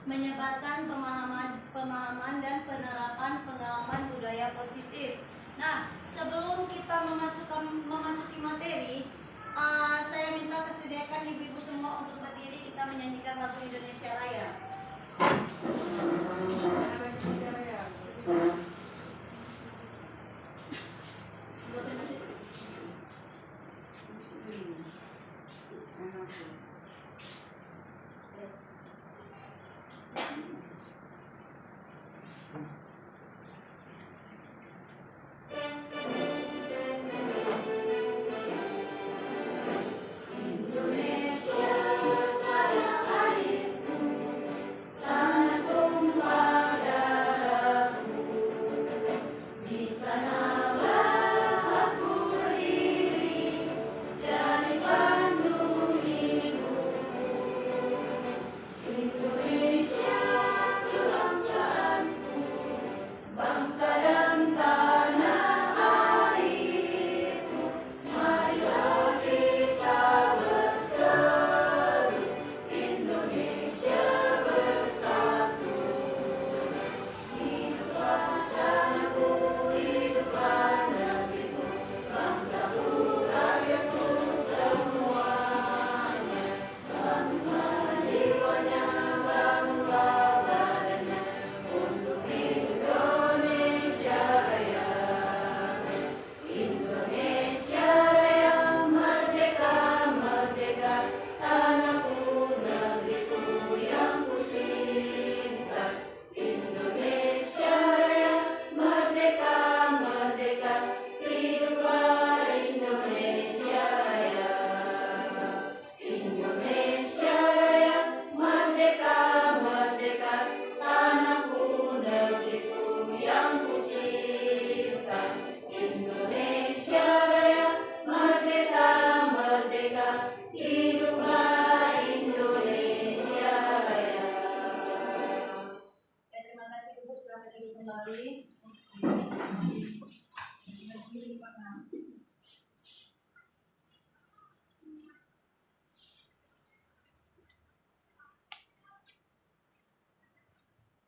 menyebarkan pemahaman dan penerapan pengalaman budaya positif. Nah, sebelum kita memasuki materi, saya minta kesediakan ibu-ibu semua untuk berdiri, kita menyanyikan lagu Indonesia Raya.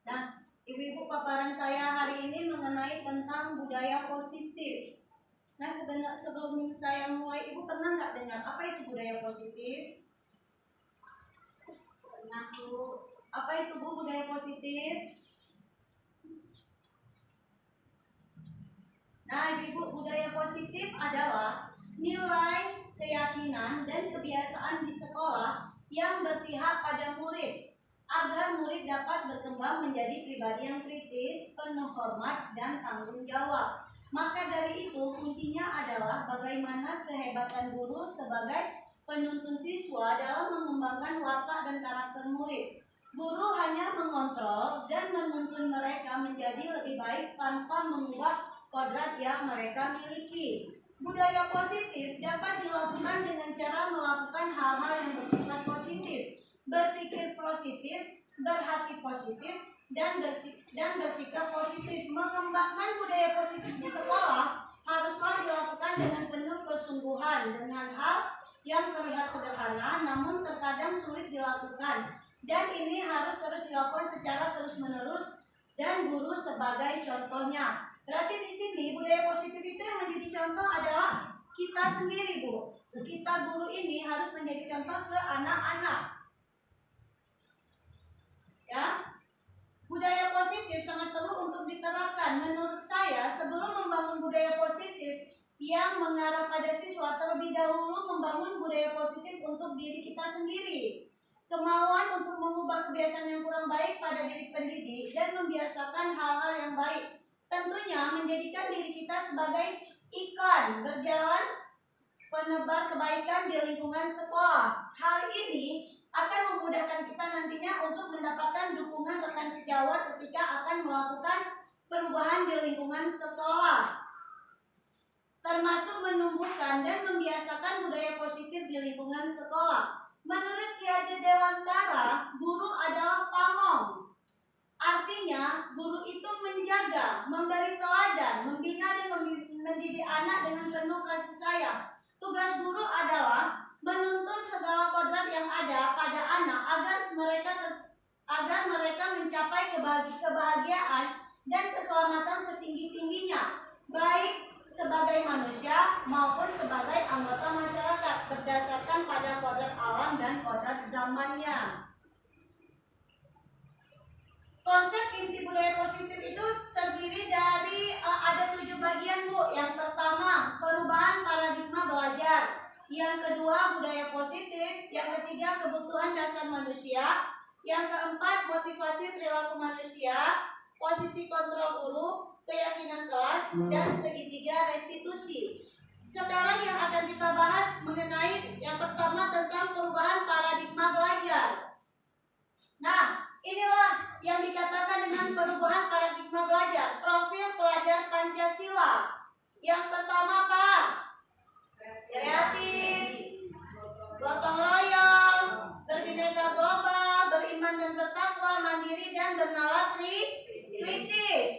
Nah, ibu-ibu, paparan saya hari ini mengenai tentang budaya positif. Nah, sebelum saya mulai, ibu pernah nggak dengar apa itu budaya positif? Pernah, Bu. Apa itu, Bu, budaya positif? Nah, ibu, budaya positif adalah nilai, keyakinan, dan kebiasaan di sekolah yang berpihak pada murid, agar murid dapat berkembang menjadi pribadi yang kritis, penuh hormat, dan tanggung jawab. Maka dari itu, kuncinya adalah bagaimana kehebatan guru sebagai penuntun siswa dalam mengembangkan watak dan karakter murid. Guru hanya mengontrol dan menuntun mereka menjadi lebih baik tanpa mengubah kodrat yang mereka miliki. Budaya positif dapat dilakukan dengan cara melakukan hal-hal yang bersifat positif, berpikir positif, berhati positif, dan bersikap positif. Mengembangkan budaya positif di sekolah haruslah dilakukan dengan penuh kesungguhan, dengan hal yang terlihat sederhana namun terkadang sulit dilakukan, dan ini harus terus dilakukan secara terus-menerus dan guru sebagai contohnya. Berarti di sini budaya positif itu yang menjadi contoh adalah kita sendiri, Bu. Kita guru ini harus menjadi contoh ke anak-anak. Ya, budaya positif sangat perlu untuk diterapkan. Menurut saya, sebelum membangun budaya positif yang mengarah pada siswa, terlebih dahulu membangun budaya positif untuk diri kita sendiri. Kemauan untuk mengubah kebiasaan yang kurang baik pada diri pendidik dan membiasakan hal-hal yang baik. Tentunya menjadikan diri kita sebagai ikon berjalan penebar kebaikan di lingkungan sekolah. Hal ini akan memudahkan kita nantinya untuk mendapatkan dukungan rekan sejawat ketika akan melakukan perubahan di lingkungan sekolah, termasuk menumbuhkan dan membiasakan budaya positif di lingkungan sekolah. Menurut Ki Hajar Dewantara, guru adalah pamong. Artinya, guru itu menjaga, memberi teladan, membina dan mendidik anak dengan penuh kasih sayang. Tugas guru adalah menuntun segala kodrat yang ada pada anak agar mereka agar mereka mencapai kebahagiaan dan keselamatan setinggi-tingginya, baik sebagai manusia maupun sebagai anggota masyarakat berdasarkan pada kodrat alam dan kodrat zamannya. Konsep inti budaya positif itu terdiri dari ada 7 bagian, Bu. Yang pertama, perubahan paradigma belajar. Yang kedua, budaya positif. Yang ketiga, kebutuhan dasar manusia. Yang keempat, motivasi perilaku manusia. Posisi kontrol guru, keyakinan kelas, dan segitiga restitusi. Sekarang yang akan kita bahas mengenai yang pertama tentang perubahan paradigma belajar. Nah, inilah yang dikatakan dengan perubahan paradigma belajar. Profil pelajar Pancasila. Yang pertama apa? Kreatif, gotong royong, berbineka global, beriman dan bertakwa, mandiri dan bernalar kritis.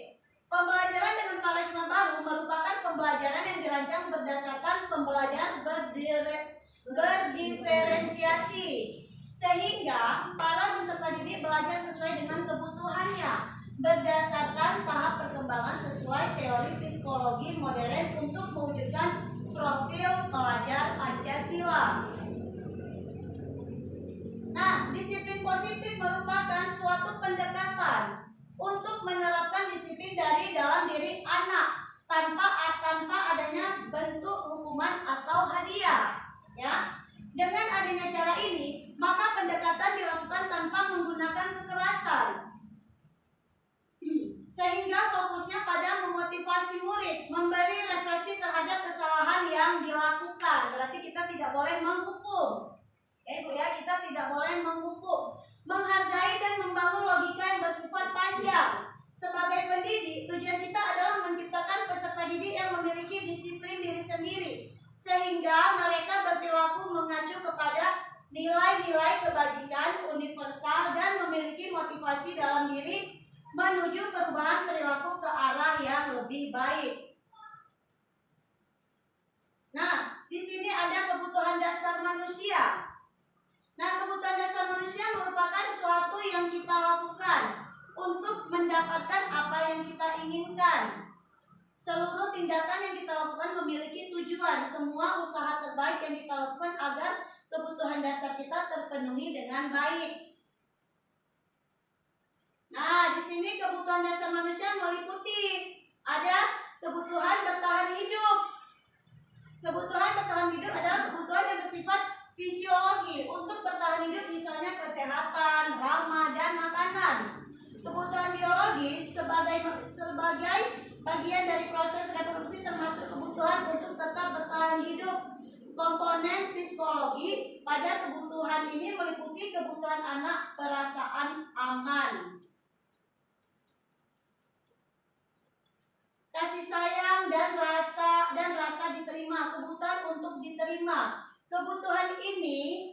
Pembelajaran dengan paradigma baru merupakan pembelajaran yang dirancang berdasarkan pembelajaran berdiferensiasi, sehingga para peserta didik belajar sesuai dengan kebutuhannya berdasarkan tahap perkembangan sesuai teori psikologi modern untuk mewujudkan profil pelajar Pancasila. Nah, disiplin positif merupakan suatu pendekatan untuk menerapkan disiplin dari dalam diri anak tanpa adanya bentuk hukuman atau hadiah. Ya, dengan adanya cara ini, maka pendekatan dilakukan tanpa menggunakan kekerasan, sehingga fokusnya pada memotivasi murid, memberi refleksi terhadap kesalahan yang dilakukan. Berarti kita tidak boleh menghukum. Bu ya, kita tidak boleh menghukum. Menghargai dan membangun logika yang bersifat panjang. Sebagai pendidik, tujuan kita adalah menciptakan peserta didik yang memiliki disiplin diri sendiri, sehingga mereka berperilaku mengacu kepada nilai-nilai kebajikan universal dan memiliki motivasi dalam diri menuju perubahan perilaku ke arah yang lebih baik. Nah, di sini ada kebutuhan dasar manusia. Nah, kebutuhan dasar manusia merupakan suatu yang kita lakukan untuk mendapatkan apa yang kita inginkan. Seluruh tindakan yang kita lakukan memiliki tujuan. Semua usaha terbaik yang kita lakukan agar kebutuhan dasar kita terpenuhi dengan baik. Nah, di sini kebutuhan dasar manusia meliputi ada kebutuhan bertahan hidup. Kebutuhan bertahan hidup adalah kebutuhan yang bersifat fisiologi untuk bertahan hidup, misalnya kesehatan, ramah, dan makanan. Kebutuhan biologis sebagai bagian dari proses reproduksi termasuk kebutuhan untuk tetap bertahan hidup. Komponen psikologi pada kebutuhan ini meliputi kebutuhan anak perasaan aman, kasih sayang dan rasa diterima, kebutuhan untuk diterima. Kebutuhan ini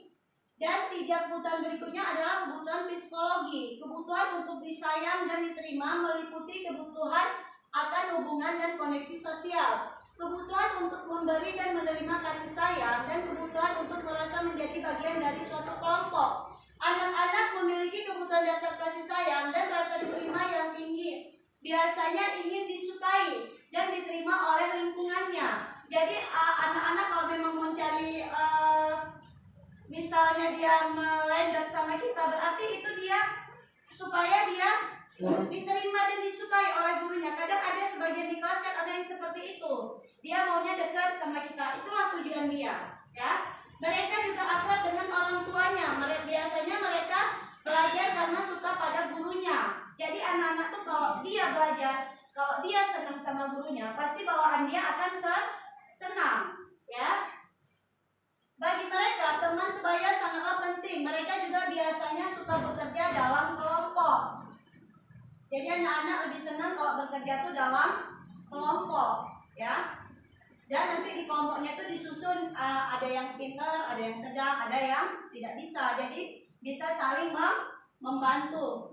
dan 3 kebutuhan berikutnya adalah kebutuhan psikologi. Kebutuhan untuk disayang dan diterima meliputi kebutuhan akan hubungan dan koneksi sosial, kebutuhan untuk memberi dan menerima kasih sayang, dan kebutuhan untuk merasa menjadi bagian dari suatu kelompok. Anak-anak memiliki kebutuhan dasar kasih sayang dan rasa diterima yang tinggi. Biasanya ingin disukai dan diterima oleh lingkungannya. Jadi anak-anak kalau memang mencari misalnya dia melendat sama kita, berarti itu dia supaya dia diterima dan disukai oleh gurunya. Kadang ada sebagian di kelas kan ada yang seperti itu. Dia maunya dekat sama kita. Itulah tujuan dia, ya. Mereka juga akrab dengan orang tuanya. Biasanya mereka belajar karena suka pada gurunya. Jadi anak-anak tuh kalau dia belajar, kalau dia senang sama gurunya, pasti bawaan dia akan senang, ya. Bagi mereka, teman sebaya sangatlah penting. Mereka juga biasanya suka bekerja dalam kelompok. Jadi anak-anak lebih senang kalau bekerja itu dalam kelompok, ya. Dan nanti di kelompoknya itu disusun, ada yang pintar, ada yang sedang, ada yang tidak bisa. Jadi bisa saling membantu.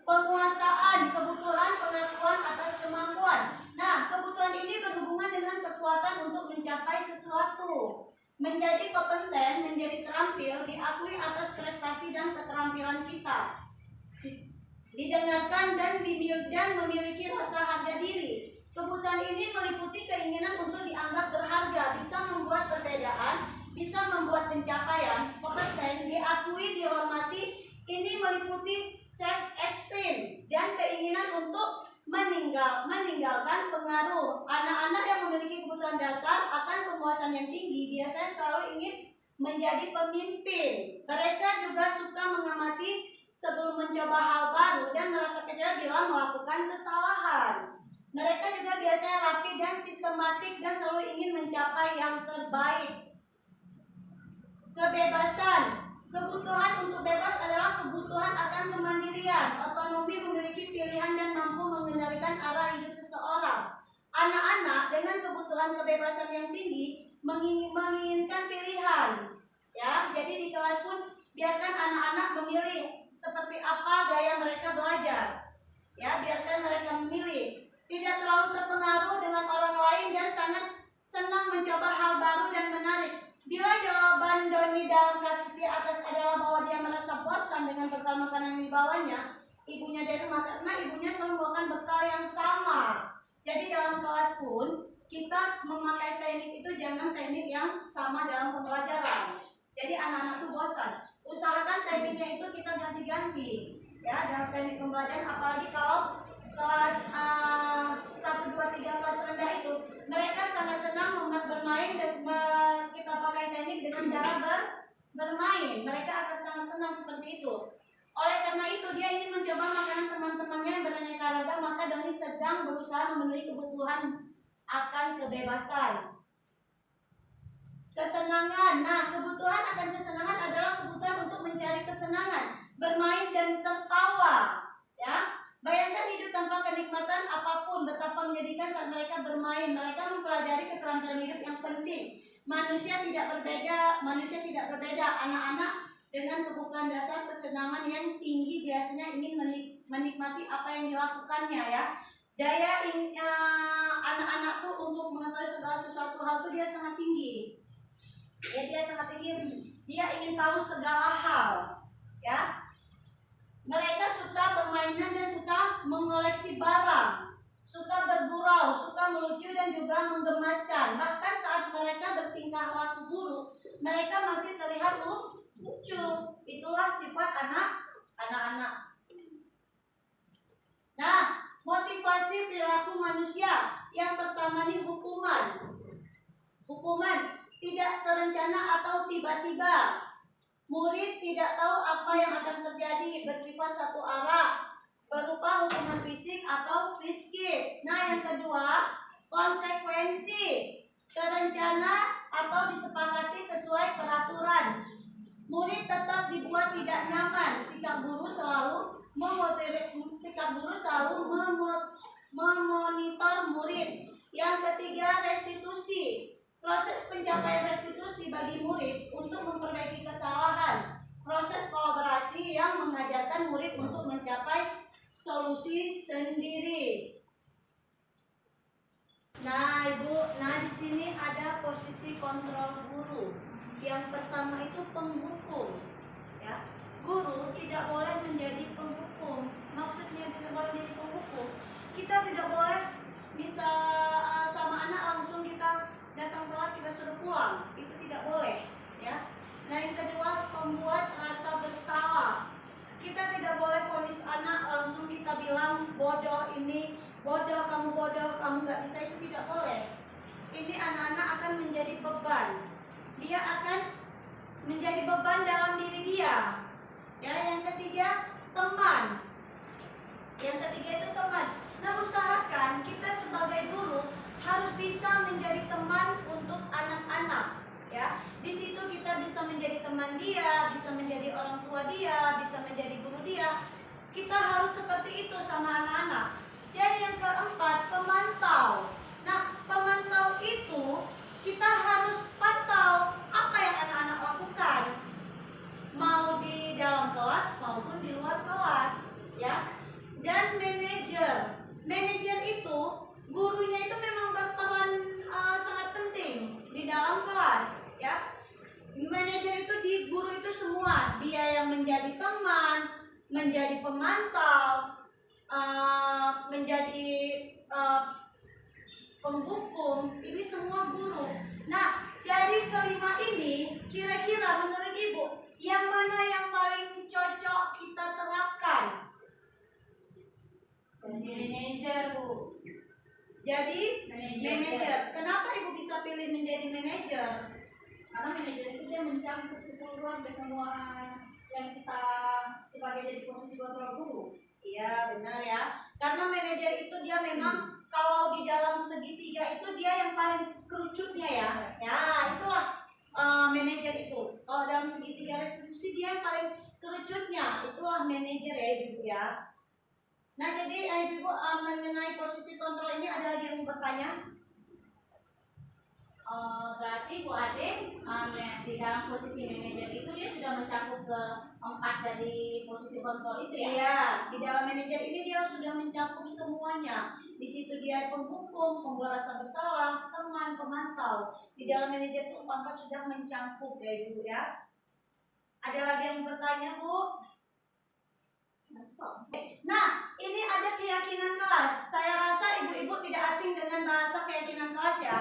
Penguasaan, kebutuhan pengakuan atas kemampuan. Nah, kebutuhan ini berhubungan dengan kekuatan untuk mencapai sesuatu, menjadi kompeten, menjadi terampil, diakui atas prestasi dan keterampilan kita, didengarkan dan memiliki rasa harga diri. Kebutuhan ini meliputi keinginan untuk dianggap berharga, bisa membuat perbedaan, bisa membuat pencapaian, kompeten, diakui, dihormati. Ini meliputi self-esteem dan keinginan untuk meninggalkan pengaruh. Anak-anak yang memiliki kebutuhan dasar akan kepuasan yang tinggi biasanya selalu ingin menjadi pemimpin. Mereka juga suka mengamati sebelum mencoba hal baru dan merasa kecewa bila melakukan kesalahan. Mereka juga biasanya rapi dan sistematik dan selalu ingin mencapai yang terbaik. Kebebasan. Kebutuhan untuk bebas adalah kebutuhan akan kemandirian, otonomi, memiliki pilihan dan mampu mengendalikan arah hidup seseorang. Anak-anak dengan kebutuhan kebebasan yang tinggi menginginkan pilihan. Ya, jadi di kelas pun biarkan anak-anak memilih seperti apa gaya mereka belajar. Ya, biarkan mereka memilih. Tidak terlalu terpengaruh dengan orang lain dan sangat senang mencoba hal baru dan menarik. Bila jawaban Doni dalam kasus di atas adalah bahwa dia merasa bosan dengan bekal makanan yang dibawanya, ibunya dari rumah karena ibunya selalu membawakan bekal yang sama. Jadi dalam kelas pun kita memakai teknik itu jangan teknik yang sama dalam pembelajaran. Jadi anak-anak itu bosan. Usahakan tekniknya itu kita ganti-ganti. Ya, dalam teknik pembelajaran, apalagi kalau kelas 1, 2, 3 kelas rendah itu mereka sangat senang bermain dan kita pakai teknik dengan cara bermain. Mereka akan sangat senang seperti itu. Oleh karena itu dia ingin mencoba makanan teman-temannya yang beraneka ragam, maka Doni sedang berusaha memenuhi kebutuhan akan kebebasan. Kesenangan. Nah, kebutuhan akan kesenangan adalah kebutuhan untuk mencari kesenangan, bermain dan tertawa. Ya, bayangkan hidup tanpa kenikmatan apapun, betapa menyedihkan saat mereka bermain. Mereka mempelajari keterampilan hidup yang penting. Manusia tidak berbeda. Anak-anak dengan kebutuhan dasar kesenangan yang tinggi biasanya ingin menikmati apa yang dilakukannya. Ya, daya anak-anak tuh untuk mengetahui segala sesuatu hal tuh dia sangat tinggi. Ya, dia sangat tinggi. Dia ingin tahu segala hal. Ya, mereka suka permainan dan suka mengoleksi barang, suka bergurau, suka melucu dan juga menggemaskan. Bahkan saat mereka bertingkah laku buruk, mereka masih terlihat lucu. Itulah sifat anak-anak. Nah, motivasi perilaku manusia. Yang pertama ini hukuman. Hukuman tidak terencana atau tiba-tiba. Murid tidak tahu apa yang akan terjadi, bersifat satu arah, berupa hukuman fisik atau psikis. Nah, yang kedua, konsekuensi, terencana atau disepakati sesuai peraturan. Murid tetap dibuat tidak nyaman. Sikap guru selalu memonitor murid. Yang ketiga, restitusi. Proses pencapaian restitusi bagi murid untuk memperbaiki kesalahan. Proses kolaborasi yang mengajarkan murid untuk mencapai solusi sendiri. Nah, Ibu, di sini ada posisi kontrol guru. Yang pertama itu penghukum. Ya, guru tidak boleh menjadi penghukum. Maksudnya tidak boleh menjadi penghukum. Kita tidak boleh bisa sama anak langsung kita datang telat kita suruh pulang, itu tidak boleh. Ya. Nah, yang kedua, pembuat rasa bersalah. Kita tidak boleh vonis anak langsung kita bilang bodoh, ini bodoh, kamu nggak bisa, itu tidak boleh. Ini anak-anak akan menjadi beban. Dia akan menjadi beban dalam diri dia. Ya, yang ketiga, teman. Yang ketiga itu teman. Nah, usahakan kita sebagai guru harus bisa menjadi teman untuk anak-anak. Ya, di situ kita bisa menjadi teman dia, bisa menjadi orang tua dia, bisa menjadi guru dia. Kita harus seperti itu sama anak-anak. Dan yang keempat, pemantau. Nah, pemantau itu kita harus pantau apa yang anak-anak lakukan, mau di dalam kelas maupun di luar kelas. Ya, dan manajer itu, gurunya itu memang berperan sangat penting di dalam kelas. Ya, manajer itu di guru itu semua, dia yang menjadi teman, menjadi pemantau, menjadi penghukum, ini semua guru. Nah, dari kelima ini, kira-kira menurut Ibu, yang mana yang paling cocok kita terapkan? Jadi manajer, Bu. Jadi manajer. Kenapa Ibu bisa pilih menjadi manajer? Karena manajer itu dia mencakup keseluruhan ke semua yang kita sebagai jadi posisi kontrol guru. Iya, benar ya. Karena manajer itu dia memang kalau di dalam segitiga itu dia yang paling kerucutnya ya. Ya, itulah manajer itu. Kalau dalam segitiga restitusi dia yang paling kerucutnya. Itulah manajer ya Ibu ya. Nah, jadi Ibu mengenai posisi kontrol ini ada lagi yang mau bertanya? Berarti Bu Ade di dalam posisi manajer itu dia sudah mencakup ke 4 dari posisi kontrol itu ya? Iya, di dalam manajer ini dia sudah mencakup semuanya. Di situ dia penghukum, pembuat rasa bersalah, teman, pemantau. Di dalam manajer itu 4 sudah mencakup ya Ibu ya. Ada lagi yang bertanya Bu? Nah, ini ada keyakinan kelas. Saya rasa ibu-ibu tidak asing dengan bahasa keyakinan kelas ya.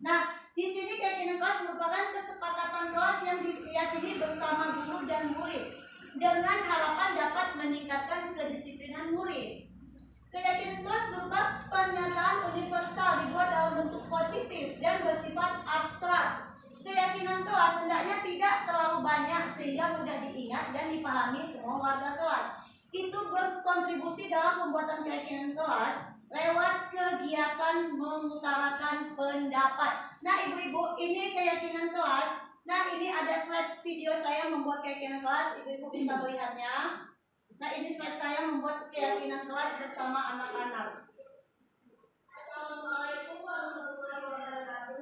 Nah, di sini keyakinan kelas merupakan kesepakatan kelas yang diyakini bersama guru dan murid dengan harapan dapat meningkatkan kedisiplinan murid. Keyakinan kelas berupa pernyataan universal dibuat dalam bentuk positif dan bersifat abstrak. Keyakinan kelas hendaknya tidak terlalu banyak sehingga mudah diingat dan dipahami semua warga kelas. Itu berkontribusi dalam pembuatan keyakinan kelas lewat kegiatan mengutarakan pendapat. Nah, ibu-ibu, ini keyakinan kelas. Nah, ini ada slide video saya membuat keyakinan kelas. Ibu-ibu bisa melihatnya. Nah, ini slide saya membuat keyakinan kelas bersama anak-anak. Assalamualaikum warahmatullahi wabarakatuh.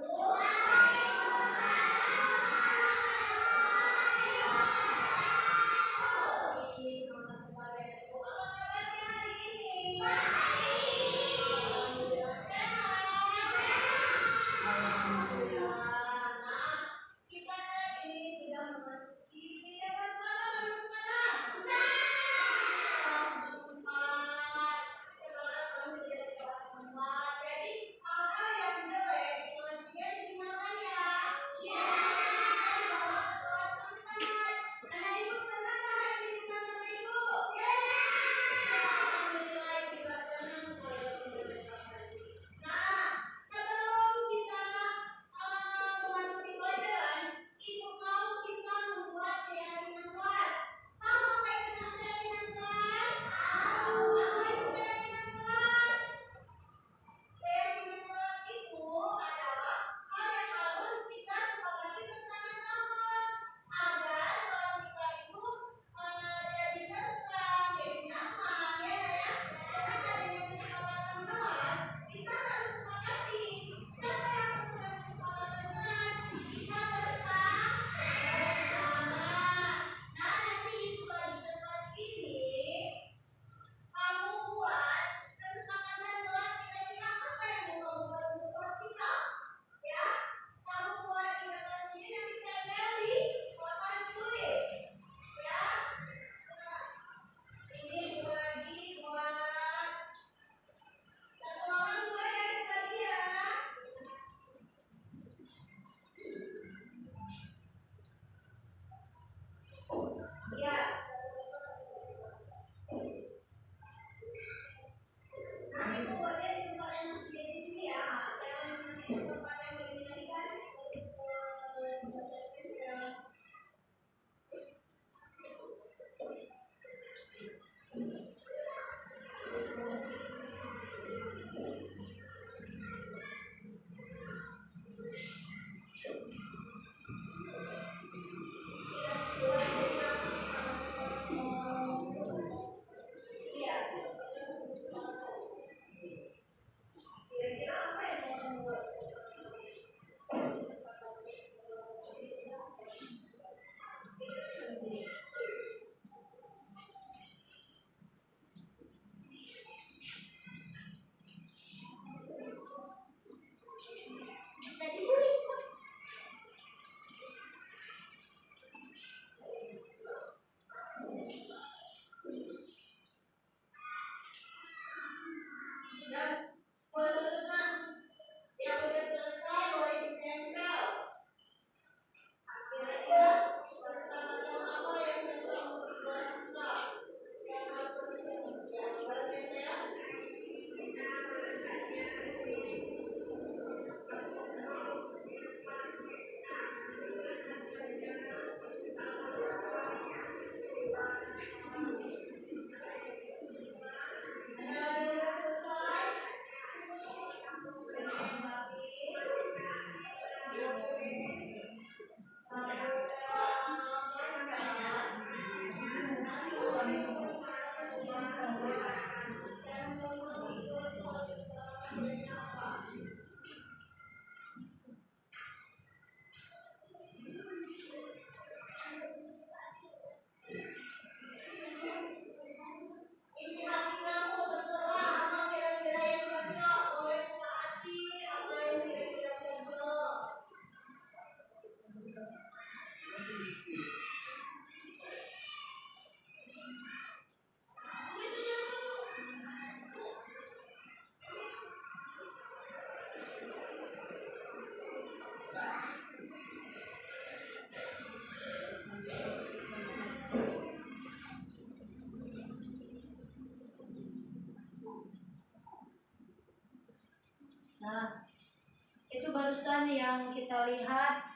yang kita lihat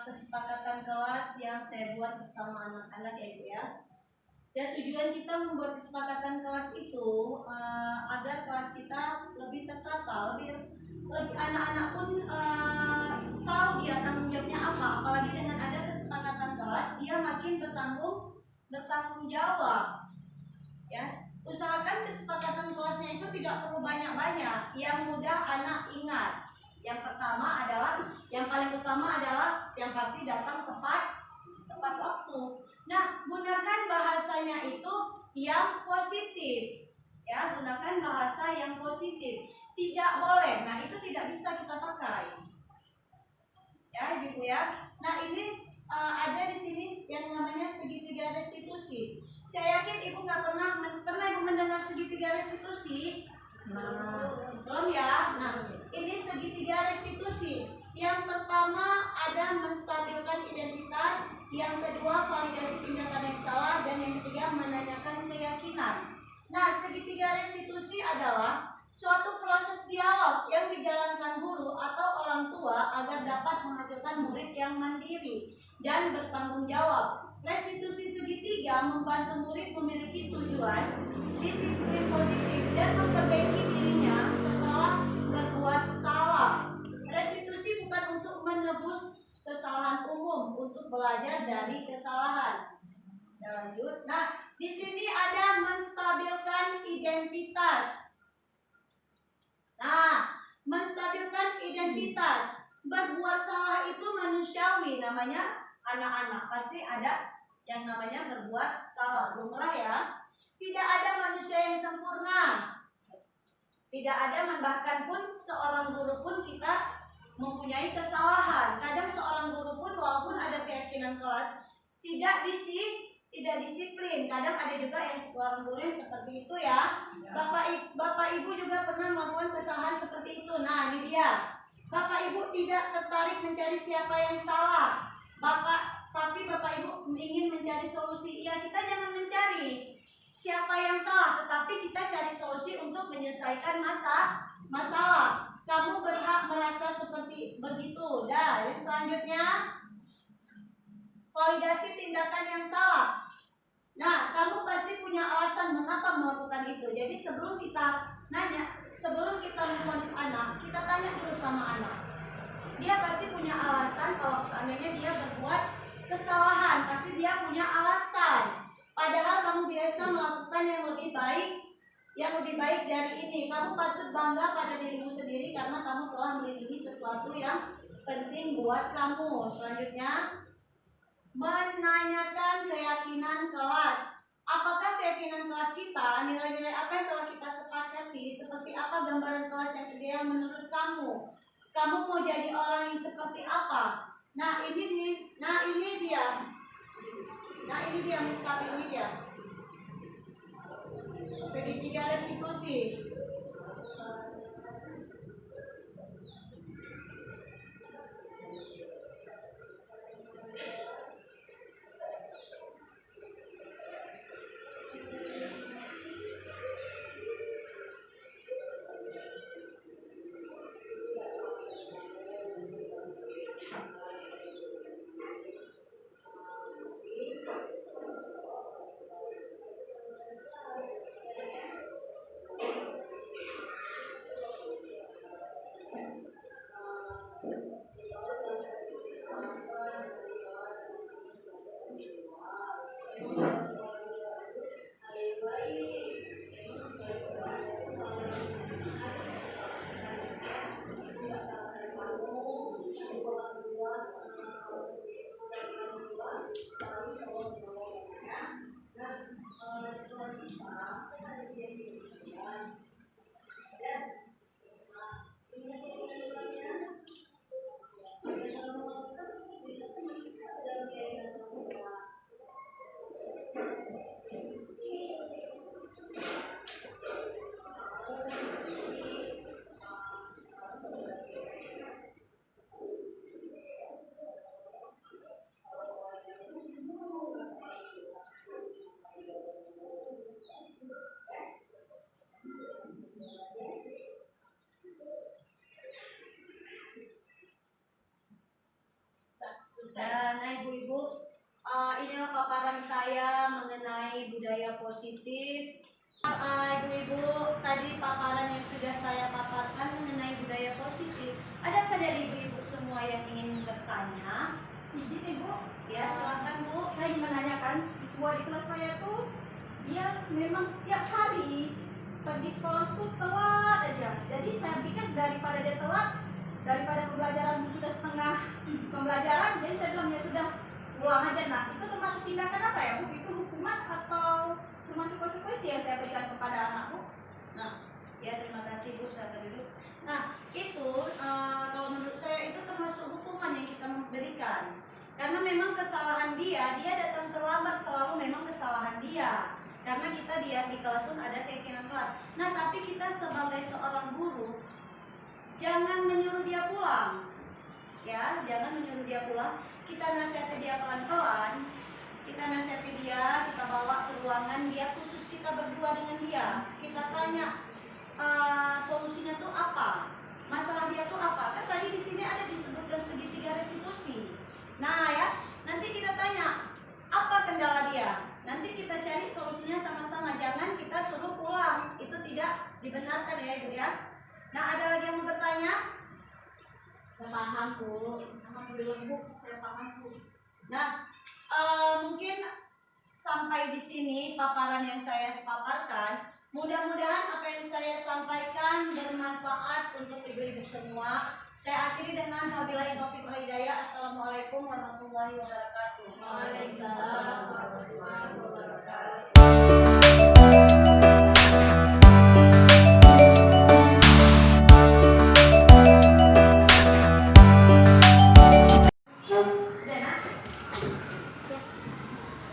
kesepakatan kelas yang saya buat bersama anak-anak ya Ibu ya. Dan tujuan kita membuat kesepakatan kelas itu agar kelas kita lebih tertata, lebih anak-anak pun tahu dia tanggung jawabnya apa. Apalagi dengan ada kesepakatan kelas, dia makin bertanggung jawab. Ya, usahakan kesepakatan kelasnya itu tidak perlu banyak-banyak, yang mudah anak ingat. Yang paling utama adalah yang pasti datang tepat waktu. Nah, gunakan bahasanya itu yang positif. Ya, gunakan bahasa yang positif. Tidak boleh. Nah, itu tidak bisa kita pakai. Ya, Ibu ya. Nah, ini ada di sini yang namanya segitiga restitusi. Saya yakin Ibu nggak pernah Ibu mendengar segitiga restitusi. Belum ya? Nah, ini segitiga restitusi. Yang pertama ada menstabilkan identitas, yang kedua validasi tindakan yang salah, dan yang ketiga menanyakan keyakinan. Nah, segitiga restitusi adalah suatu proses dialog yang dijalankan guru atau orang tua agar dapat menghasilkan murid yang mandiri dan bertanggung jawab. Restitusi segitiga membantu murid memiliki tujuan, disiplin positif, dan memperbaiki dirinya setelah berbuat salah. Restitusi bukan untuk menebus kesalahan umum, untuk belajar dari kesalahan. Lanjut. Nah, di sini ada menstabilkan identitas. Nah, menstabilkan identitas. Berbuat salah itu manusiawi, namanya anak-anak pasti ada yang namanya berbuat salah. Belumlah ya. Tidak ada manusia yang sempurna. Tidak ada, bahkan pun seorang guru pun kita mempunyai kesalahan. Kadang seorang guru pun walaupun ada keyakinan kelas tidak disiplin. Kadang ada juga yang seorang guru yang seperti itu ya. Bapak Ibu juga pernah melakukan kesalahan seperti itu. Nah, ini dia. Bapak Ibu tidak tertarik mencari siapa yang salah. Tapi Bapak Ibu ingin mencari solusi. Ya, kita jangan mencari siapa yang salah, tetapi kita cari solusi untuk menyelesaikan masalah. Kamu berhak merasa seperti begitu. Dan yang selanjutnya, validasi tindakan yang salah. Nah, kamu pasti punya alasan mengapa melakukan itu. Jadi sebelum kita memvonis anak, kita tanya dulu sama anak. Dia pasti punya alasan. Kalau seandainya dia berbuat kesalahan, pasti dia punya alasan. Padahal kamu biasa melakukan yang lebih baik dari ini. Kamu patut bangga pada dirimu sendiri karena kamu telah melindungi sesuatu yang penting buat kamu. Selanjutnya, menanyakan keyakinan kelas. Apakah keyakinan kelas kita, nilai-nilai apa yang telah kita sepakati, seperti apa gambaran kelas yang ideal menurut kamu? Kamu mau jadi orang yang seperti apa? Nah, ini dia. Mister, ini dia. Segitiga restitusi. saya mengenai budaya positif. Ibu-ibu, tadi paparan yang sudah saya paparkan mengenai budaya positif. Adakah dari ibu-ibu semua yang ingin bertanya? Izin Ibu, Ya, silakan Bu. saya ingin menanyakan siswa di kelas saya tuh dia memang setiap hari pergi sekolah tuh telat aja. Jadi saya pikir daripada dia telat, daripada pembelajaran sudah setengah pembelajaran, jadi saya bilang ya sudah pulang aja. Nah, itu termasuk tindakan apa ya Bu? Itu hukuman atau termasuk konsekuensi yang saya berikan kepada anakku? Nah, ya terima kasih Bu, saya dulu. Nah, itu kalau menurut saya itu termasuk hukuman yang kita berikan. Karena memang kesalahan dia datang terlambat, selalu memang kesalahan dia. Karena kita di kelas pun ada keyakinan kelas. Nah, tapi kita sebagai seorang guru jangan menyuruh dia pulang. Ya, jangan menyuruh dia pulang. Kita nasihati dia pelan-pelan. Kita nasihati dia, kita bawa ke ruangan dia, khusus kita berdua dengan dia. Kita tanya solusinya tuh apa? Masalah dia tuh apa? Kan tadi di sini ada disebutkan segitiga restitusi. Nah ya, nanti kita tanya apa kendala dia. Nanti kita cari solusinya sama-sama. Jangan kita suruh pulang. Itu tidak dibenarkan ya Ibu ya. Nah, ada lagi yang mau bertanya? Saya paham Bu, alhamdulillah Bu, saya paham Bu. Nah, mungkin sampai di sini paparan yang saya paparkan. Mudah-mudahan apa yang saya sampaikan bermanfaat untuk ibu-ibu semua. Saya akhiri dengan wabillahi taufiq wal hidayah. Assalamualaikum warahmatullahi wabarakatuh. Waalaikumsalam warahmatullahi wabarakatuh.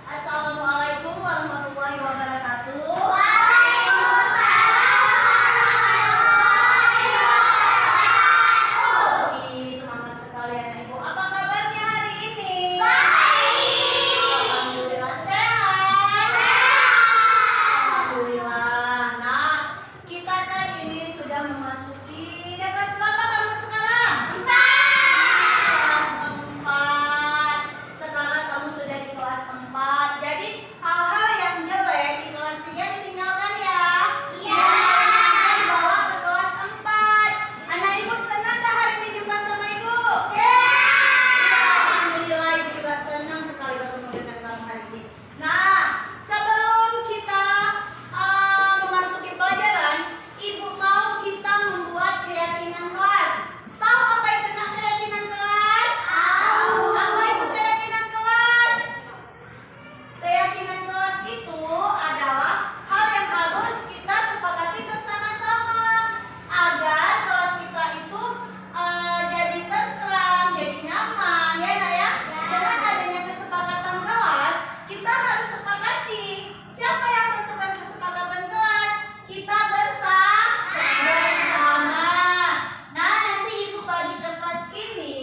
Assalamualaikum warahmatullahi wabarakatuh. Semangat sekali anak ibu. Apa kabarnya hari ini? Alhamdulillah sehat. Alhamdulillah. Nah, kita kan ini sudah memasuki kelas berapa kamu sekarang? Kelas 4. Sekarang kamu sudah di kelas 4. Jadi hal-hal yang jelek di kelas 3 ditinggalkan ya. Iya. Dibawa ke kelas 4. Anak ibu senang tak hari ini jumpa sama ibu? Alhamdulillah, ibu juga senang sekali bertemu dengan kamu hari ini. Nah, sebelum kita memasuki pelajaran, ibu mau kita membuat keyakinan kelas. Tahu apa itu keyakinan kelas? Tahu. Apa itu keyakinan kelas? Keyakinan kelas itu adalah hal yang harus kita sepakati bersama-sama agar kelas kita itu jadi tentram, jadi nyaman, ya Nak ya. Dengan adanya kesepakatan kelas, kita harus sepakati. Siapa yang menentukan kesepakatan kelas? Kita bersama. Nah, nanti ibu bagi kertas ini.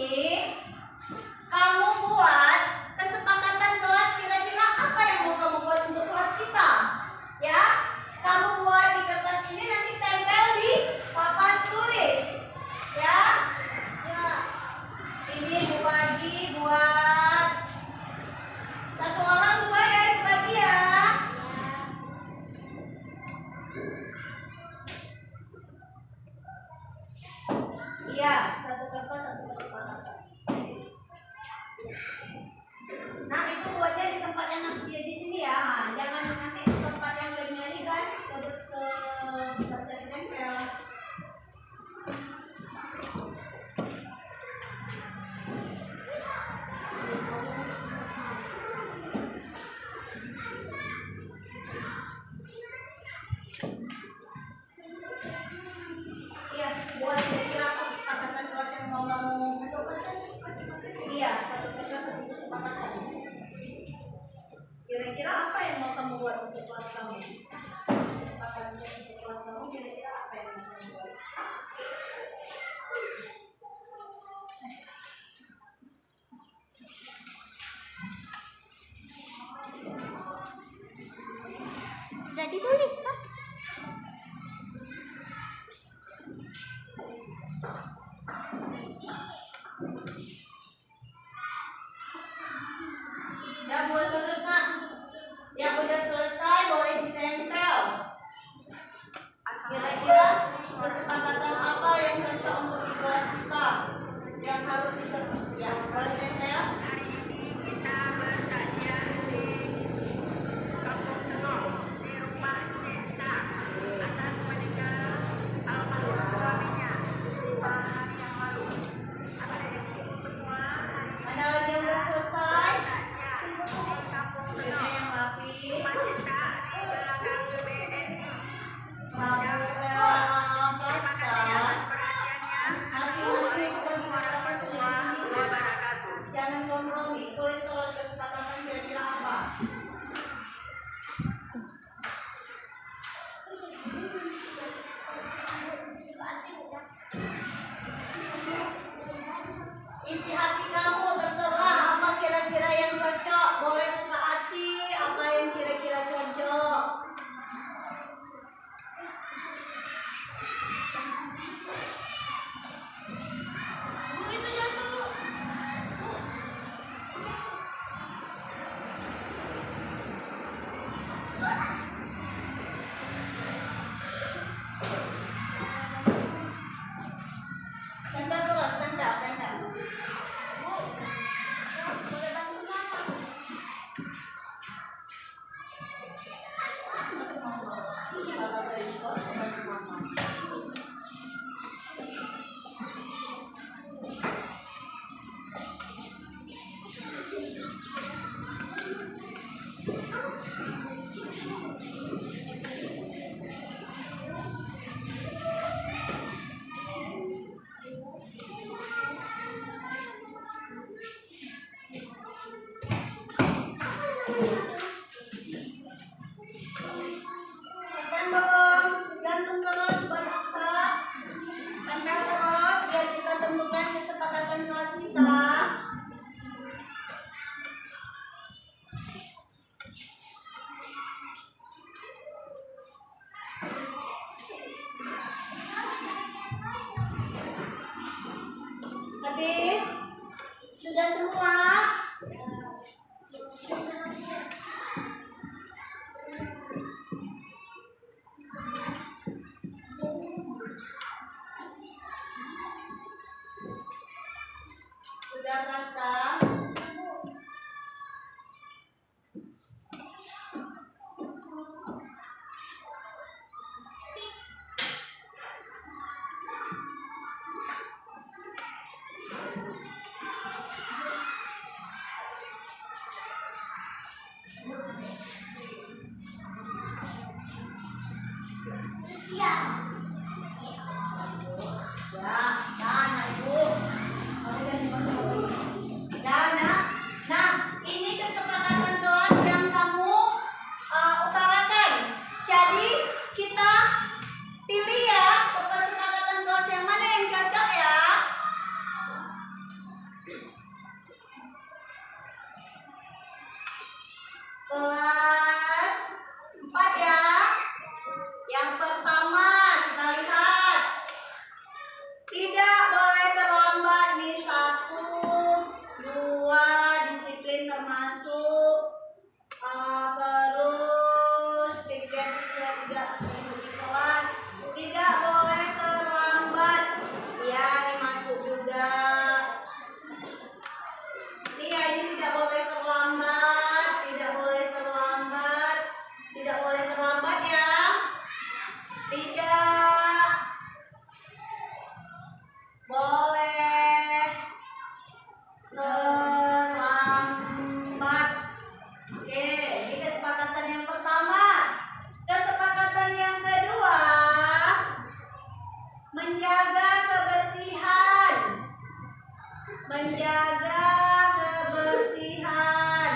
Kamu buat kesepakatan kelas, kira-kira apa yang mau kamu buat untuk kelas kita? Ya, kamu buat di kertas ini, nanti tempel di papan tulis. Ya. Ini ibu bagi buat satu orang 2 ya, ibu bagi ya. Iya, satu kertas satu kesepakatan. Nah, itu buatnya di tempat yang di sini ya. Nah, jangan nanti tempat yang lainnya ini kan ke tempat saya tempel. Iya, buat kira-kira apa kesepakatan kelas yang mau kamu satu kertas? Iya, satu kertas satu kesepakatan. Kira-kira apa yang mau kamu buat untuk kelas kamu? Kesepakatan untuk kelas kamu kira-kira apa yang mau kamu buat? Udah ditulis Pak? Ya, buat terus Nak. Tekan belum? Gantung terus ban aksa. Tempel terus biar kita tentukan kesepakatan kelas kita. Habis? Sudah semua? Sudah Praska? Nah, ini kesepakatan kelas yang kamu utarakan. Jadi kita pilih ya kesepakatan kelas yang mana yang cocok ya. Kelas 4 ya. Yang pertama kita lihat. Tidak boleh terlambat nih 1, 2 disiplin termasuk terus pikir sesuai tidak mengikuti kelas. Tidak boleh terlambat. Ya, ini masuk juga. Iya, ini tidak boleh terlambat, tidak boleh terlambat, tidak boleh terlambat ya. Tidak boleh terlambat. Oke, ini kesepakatan yang pertama. Kesepakatan yang kedua, menjaga kebersihan. Menjaga kebersihan.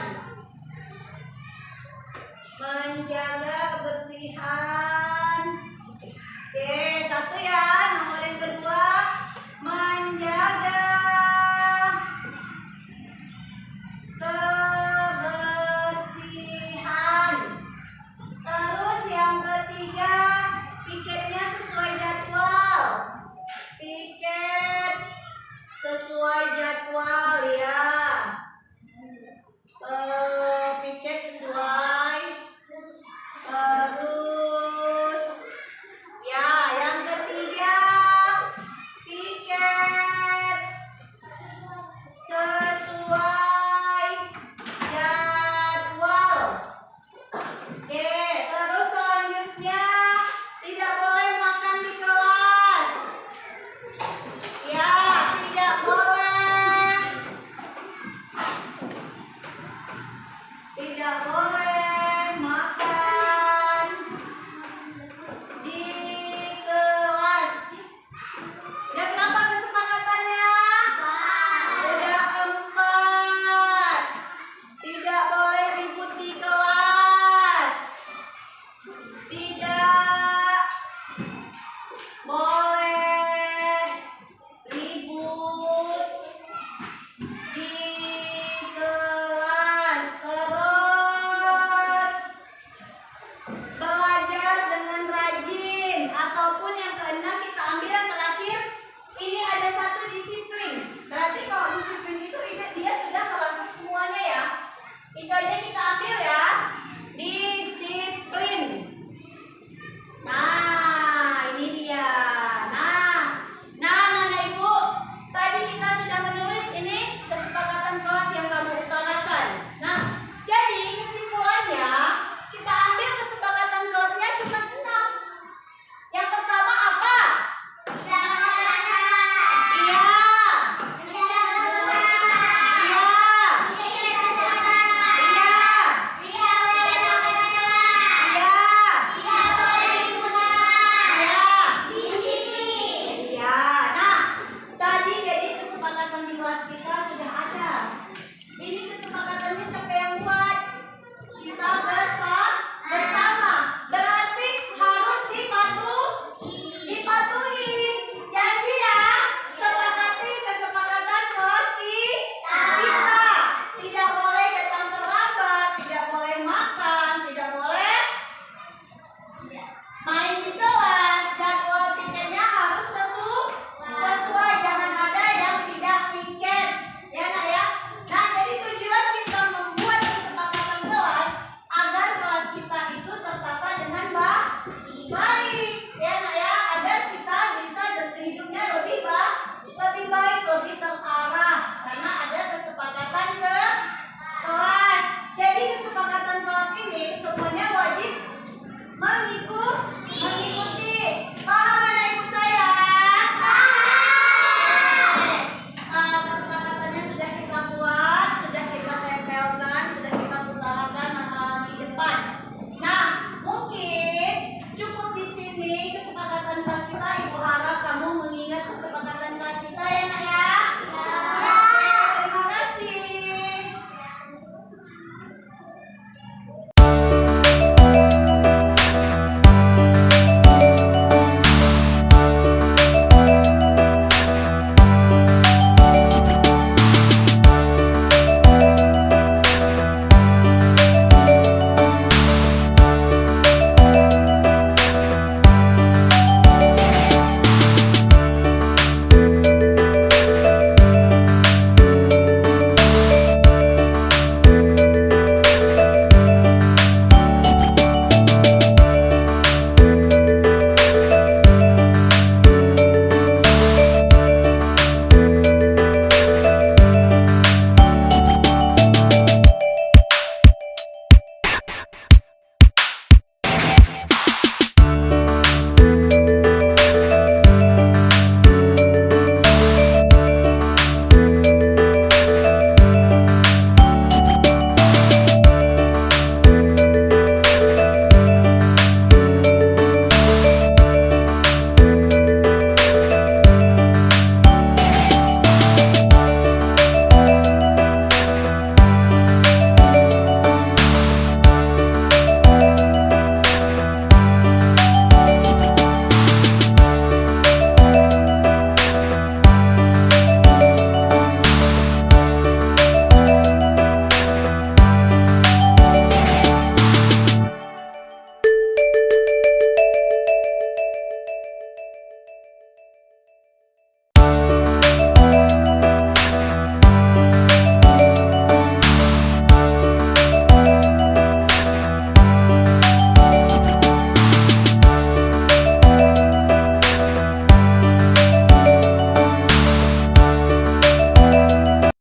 Menjaga kebersihan. Oke, satu ya.